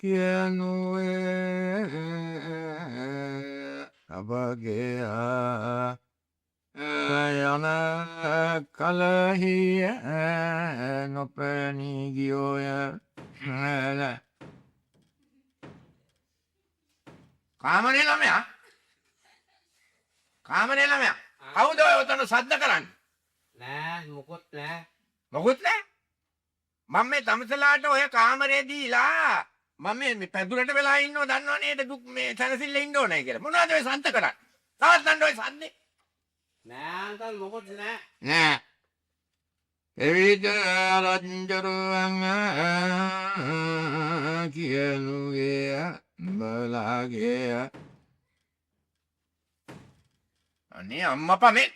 කියනුවේ අපගේ යන කලහිය නොපැනී ගියෝය කාමරේ ළමයා කවුද ඔය උතන සද්ද කරන්නේ නෑ මොකොත් නෑ මොකුත් නෑ මම මේ තමසලාට ඔය කාමරේ දීලා මම මේ පැදුරට වෙලා ඉන්නව දන්නව නේද දුක් මේ සනසිල්ල ඉන්න ඕනේ කියලා මොනවද ඔය සන්ත කරන්නේ තාත් දන්න ඔය සද්දේ නෑ අංකල් මොකොත් නෑ නෑ එවිට රජ්ජරුවන් කියනුගේ බලාගේ අනේ අම්මපා මේ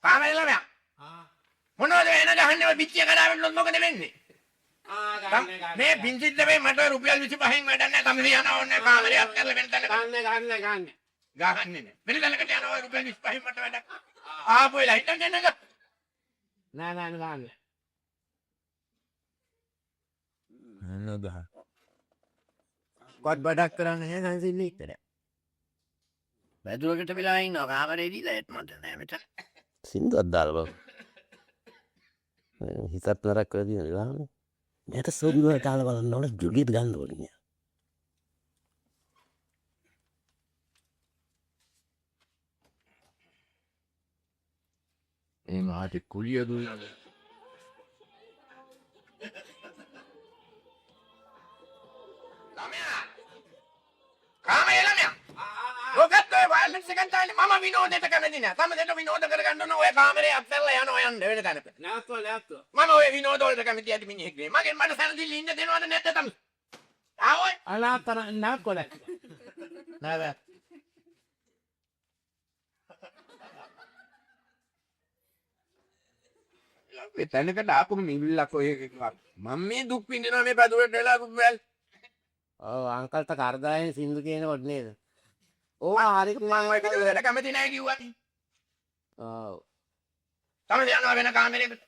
කාමරේ ළමයා මොනවද එන ගහන්නේ ඔය පිටිය කඩාවෙන්නොත් මොකද වෙන්නේ මේ පින්සිද්ද මේ මට රුපියල් 25න් වැඩක් නැහැ තමයි යනවා ඕනේ කාමරයක් කරලා වෙන තැනක ගහන්නේ නැහැ වෙන තැනකට යනවා ඔය රුපියල් 25න් මට වැඩක් ආපු වෙලා හිටන් එන්නක නෑ ගහන්න නෝදහ කොට බඩක් කරන්න නෑ සංසිල්ල ඉතර පැදුරකට වෙලා ඉන්නවා කාමරේ දීලා ඒත් මට නෑ මෙතන සින්දුවක් දාලා බං හිතත් නරක වෙලා තියෙනවා මට සෝබිව කාලා බලන්න ඕන ජුගීත් ගන්න ඕනේ ඒ මාටි කුලිය දුන්නා ළමයා කාමයේ ළමයා ඔකත් ඔය වයලන්ස් එකෙන් තාලේ මම විනෝදයට කැමති නෑ තම දෙට විනෝද කරගන්න ඕන ඔය කාමරේ අත්හැරලා යනවා යන්න වෙන තැනක නෑත්තුවා මම ඔය විනෝද වලට කැමති ඇති මිනිහෙක් නේ මගෙන් මට සැලසිලි ඉන්න දෙනවද නැද්ද තම ආවොයි අනාතර නෑ නෑ ඒ තැනකට ආපු මිවිල්ලක් ඔය මම මේ දුක් විඳිනවා මේ පැදුරට වෙලා රුපියල් ඔව් අංකල්ට කරදායෙන් සින්දු කියනකොට නේද ඕවා හරි මම ඔය වැඩ කැමති නෑ කිව්වා ඔව් තමයි යනවා වෙන කාමරයකට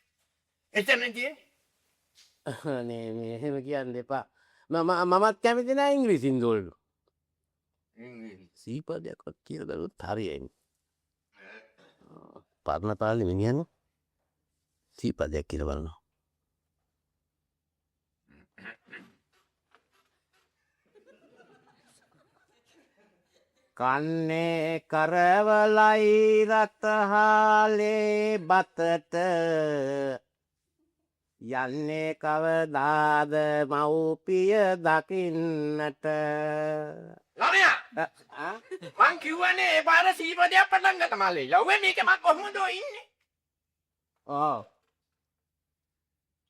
එච්චර නේ නේ මෙහෙම කියන්න එපා මමත් කැමති නෑ ඉංග්‍රීසි සින්දු වලට සීපදයක් කියලා දරුවොත් හරියයි පරණ තාලේ මිනිහන්නේ සීපදයක් කියලා බලනවා කන්නේ කරවලයි රතහාලේ බතට යන්නේ කවදාද මව්පිය දකින්නට ළමයා මං කිව්වනේ ඒ පාර සීපදයක් පටන් ගත්ත මල්ලේ යව්වේ මේක මං කොහොමද ඉන්නේ ඔව්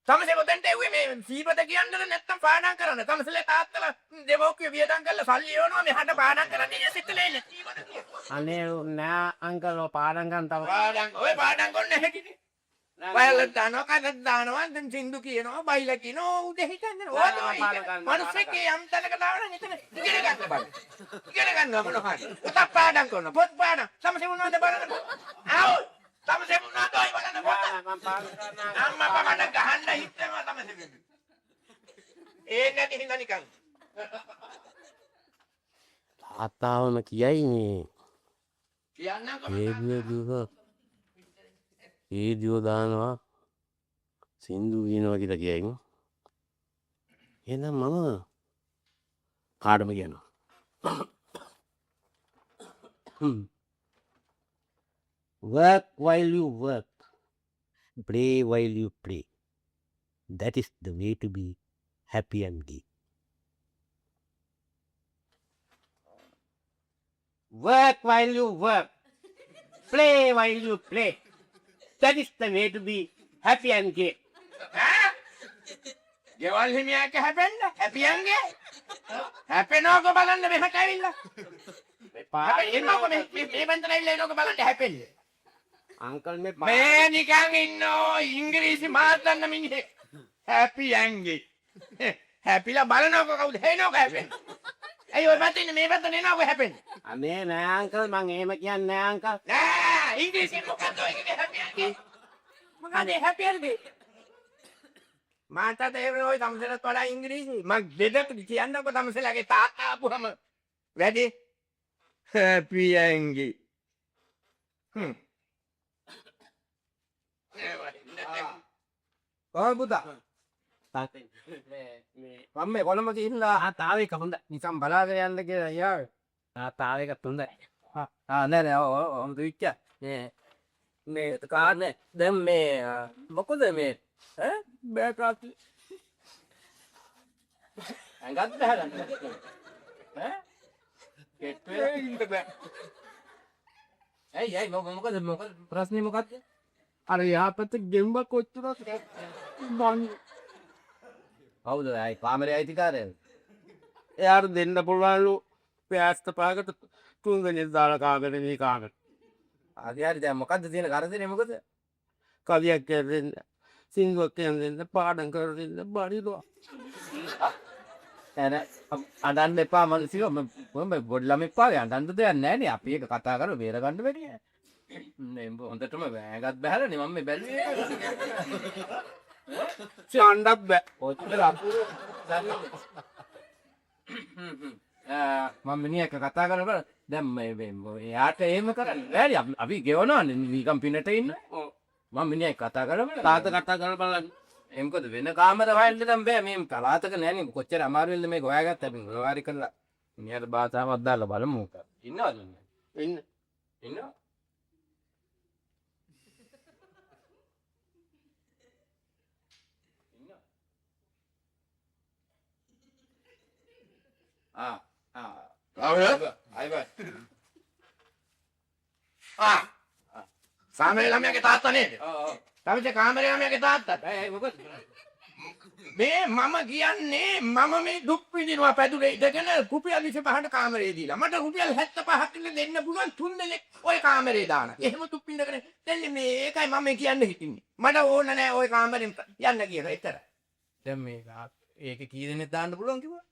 තමසේ කොතෙන්ට එව්වේ මේ සීපද කියන්නද නැත්තම් පාඩම් කරන්න තමසලේ තාත්තලා දෙමෝක්කිය වියදම් කරලා සල්ලි යවනවා මෙහාට පාඩම් කරන්න ඉන්නේ සිතලේ නේ සීපද අනේ නෑ අංකල් ඔය පාඩම් ගන්න තව ඔය පාඩම් කරන්න හැටිනේ වයලත් දානවා කඩත් දානවා දැන් සින්දු කියනවා බයිලා කියනවා උදේ හිටන්නේ මනුස්සෙක් යම් තැනකට ආවනම් එතන ඉගෙන ගන්න බෑ ඉගෙන ගන්නවා මොනවද පොත පාඩම් කරනවා පොත් පාඩම් තමසේ මොනවද බලන්න ආවෝ තමසේ මොනවද ඔය බලන්න පොත මම පාඩම් කරනවා අම්මා පමණ ගහන්න හිටනවා තමසේ ඒ නැති හින්දා නිකන් තාත්තාවම කියයි මේ කියන්නකෝ ඒදියෝ දානවා සින්දු කියනවා කියලා කියයි එහෙනම් මම කාටම කියනවා work while you work play while you play that is the way to be happy and gay work while you work play while you play that is the way to be happy and gay ගෙවල් හිමියාක හැපෙන්න හැපියන්ගේ හැපෙනවක බලන්න මෙහෙට ඇවිල්ලා එන්නකො මේ බන්දර ඇවිල්ලා එනකො බලන්න හැපෙන්නේ uncle මේ නිකන් ඉන්නෝ ඉංග්‍රීසි මාතන්න මිනිහෙක් හැපියන්ගේ හැපිලා බලනකො කවුද හේනකො හැපෙන්නේ ඇයි ඔය පැත්තේ ඉන්නේ මේ පැත්තේ එනකො හැපෙන්නේ අනේ නෑ අංකල් මං එහෙම කියන්නේ නෑ අංකල් නෑ ඉංග්‍රීසියෙන් මොකක්ද ඔය කියන්නේ හැපියන්ගේ මොකද හැපියන්ගේ මාතත් එහෙම ඔය තමසලට වඩා ඉංග්‍රීසි මම දෙදක් කියන්නකො තමසලගේ තාත්තා ආපුවම වැඩි පියංගි කොහොමද පුතා? මම මේ කොළඹ ගිහිල්ලා තාවේක හොඳ නිකන් බලාගෙන යන්න කියලා අයියා. තාවේක හොඳයි නෑ ඔම් දුවිච්ච මේ කාන්නේ දැන් මේ මොකද මේ ඈ බෑකාත් අංගත් බහලන්න ඈ කෙට්ටුවේ ඉන්න බෑ ඇයි මොකද ප්‍රශ්නේ මොකද්ද? අර යාපත ගෙම්බ කොච්චරද මං කවුද අය කාමරේ අයිතිකාරයද? එයාට දෙන්න පුළුවන්ලු පෑස්ත පහකට 3 දෙනෙක් දාලා කාගෙන මේ කාගෙන හරි දැන් මොකද්ද තියෙන කරදරේ මොකද? කවියක් කියන්න සිංහුවක් කියන්න පාඩම් කර දෙන්න බඩිනවා එන අඬන්න එපා මනසිව මම පොඩි ළමෙක් පාවේ අඬන්න දෙයක් නැහැ නේ අපි ඒක කතා කරලා බේර ගන්න බැරිය නේ හොඳටම වැගත් බහැලානේ මම මේ බැලුවේ චණ්ඩක් බෑ ඔච්චර අපුරු මම මිනිහක් කතා කරලා දැන් මේ යාට එහෙම කරන්නේ බැරි අපි ගෙවනවානේ නිකම් පිනට ඉන්න මම මිනිහක් කතා කරලා තාත කතා කරලා බලන්න එම්කොද වෙන කාමර හොයන්න නම් බෑ මේ පලාතක නෑනේ කොච්චර අමාරු වෙනද මේක හොයාගත්ත අපි මොනවාරි කරලා මිනිහට බාසාවක් දාලා බලමු මොකක්ද ඉන්නවද ඉන්නවා කාමරේ ළමයාගේ තාත්තා නේද? තමසේ කාමරේ ළමයාගේ තාත්තා. මොකද මේ මම කියන්නේ මම මේ දුක් විඳිනවා පැදුරේ ඉඳගෙන රුපියල් 25ට කාමරේ දීලා. මට රුපියල් 75ක් ඉල්ල දෙන්න පුළුවන් 3 දෙනෙක් ওই කාමරේ දාන. එහෙම දුක් විඳගෙන දැන් මේ ඒකයි මම කියන්න හිටින්නේ. මට ඕන නෑ ওই කාමරෙන් යන්න කියලා එතර. දැන් මේක ඒක කී දෙනෙක් දාන්න පුළුවන් කිව්වා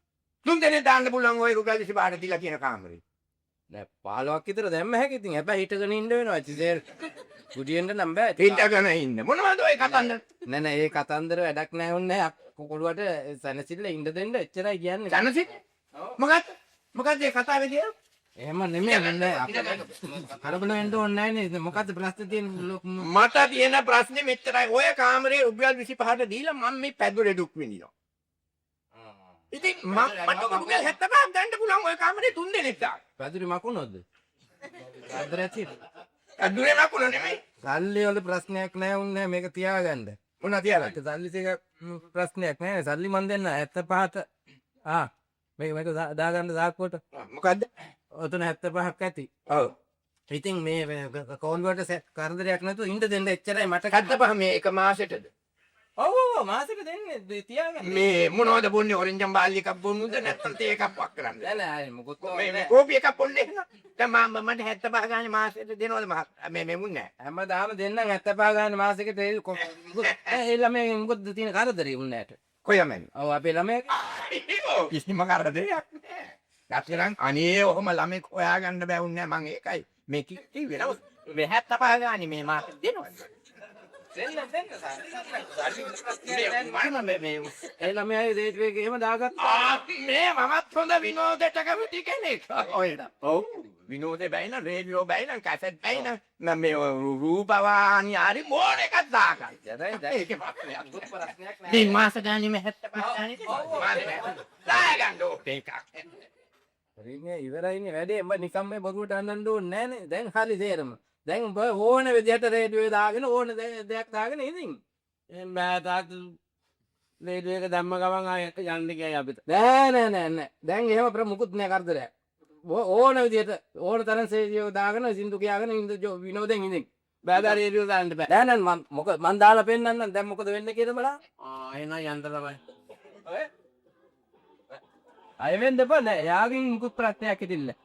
3 දෙනෙක් දාන්න පුළුවන් ওই රුපියල් 25ට දීලා කියන කාමරේ. නෑ 15ක් විතර දැම්ම හැකි ඉතින් හැබැයි හිටගෙන ඉන්න වෙනවා ඉතින් කුඩියෙන්ද නම් බෑ හිටගෙන ඉන්න. මොනවද ওই කතන්දර? නෑ ඒ කතන්දර වැඩක් නෑ ඕන්නේ කොළුවට සනසිල්ල ඉන්න දෙන්න එච්චරයි කියන්නේ ජනසිත් මොකක්ද ඒ කතාවේ තියෙන්නේ? එහෙම නෙමෙයි නෑ කරබල වෙන්න ඕනේ නෑනේ මොකද්ද ප්‍රශ්නේ තියෙන්නේ මට තියෙන ප්‍රශ්නේ මෙච්චරයි. ඔය කාමරේ රුපියල් 25ට දීලා මම මේ පැදුරේ දුක් විඳිනවා. ඉතින් මට රුපියල් 75ක් ගන්න පුළුවන් ඔය කාමරේ 3 දෙනෙක් දාන්න. පැදුරි මකුණොත්ද පැදුර ඇති පැදුරේ මකුණ නෙමෙයි. සල්ලි වල ප්‍රශ්නයක් නෑ උන්නේ මේක තියාගන්න මොනවා තියාගන්න? සල්ලි ටික ප්‍රශ්නයක් නෑ සල්ලි මන් දෙන්න 75ට මේක දාගන්න දාක්කුවට මොකද්ද? ඔතන 75ක් ඇති ඔව්. ඉතින් මේ කෝල්වට කරදරයක් නැතුව ඉන්න දෙන්න එච්චරයි මට 75 මේ එක මාසෙටද? ඔව් මාසෙක දෙන්නේ තියාගන්න මේ මොනවද බොන්නේ? ඔරෙන්ජම් බාල්ලි එකක් බොන්නද නැත්නම් තේ එකක් වක් කරන්නද? නෑ නෑ මොකොත් මේ කෝපි එකක් බොන්නේ එහෙනම්. දැන් මට 75 ගානේ මාසෙට දෙනවද මේ මුන්නේ? හැමදාම දෙන්නම් 75 ගන්න මාසෙකට ඒ ළමයි මොකද තියෙන කරදරේ උන්නෑට කොයමද? ඔව් අපේ ළමයි කිසිම කරදරයක් නෑ. නැත්නම් අනේ ඔහොම ළමෙක් හොයාගන්න බැවුන්නේ නෑ. මං ඒකයි මේ කිව්වේ නමුත් මේ 75 ගානේ මේ මාසෙට දෙනවද? දෙන්න මේ ඒ ළමයි දේට්වේක එහෙම දාගත්තා මේ මමත් හොඳ විනෝදයට කැමති කෙනෙක්. ඔයද? ඔව්. විනෝදේ බැයින, රේඩියෝ බැයින, කැසට් බැයින, මම මේ රූපවාහිනී හරි මොන එකක් දාගන්න. ඒකේ ප්‍රශ්නයක් නෑ. මේ මාස ගානේ මේ 75 ගානේ. දාගන්න ඕක එකක්. හරිනේ ඉවරයිනේ වැඩේ. උඹ නිකම් මේ බොරුවට අඬන්න ඕනේ නෑනේ. දැන් හරි තේරෙම. දැන් උඹ ඕන විදිහට රේඩියෝ දාගෙන ඕන දෙයක් දාගෙන ඉතින් එම් බෑ තාත් රේඩියෝ එක දැම්ම ගමන් ආයෙත් යන්න ගියයි අපිට නෑ දැන් එහෙම මුකුත් නෑ කරදරයක් ඕන විදිහට ඕන තරම් රේඩියෝ දාගෙන සින්දු කියාගෙන ඉඳ විනෝදෙන් ඉඳින් බෑ දා රේඩියෝ දාන්න බෑ නෑ නෑ මම දාලා පෙන්නන්නම් දැන් මොකද වෙන්නේ කියලා බලන්න එහෙනම් යන්න තමයි අය වෙන්න බෑ නෑ යාගෙන් මුකුත් ප්‍රශ්නයක් හිටින්නේ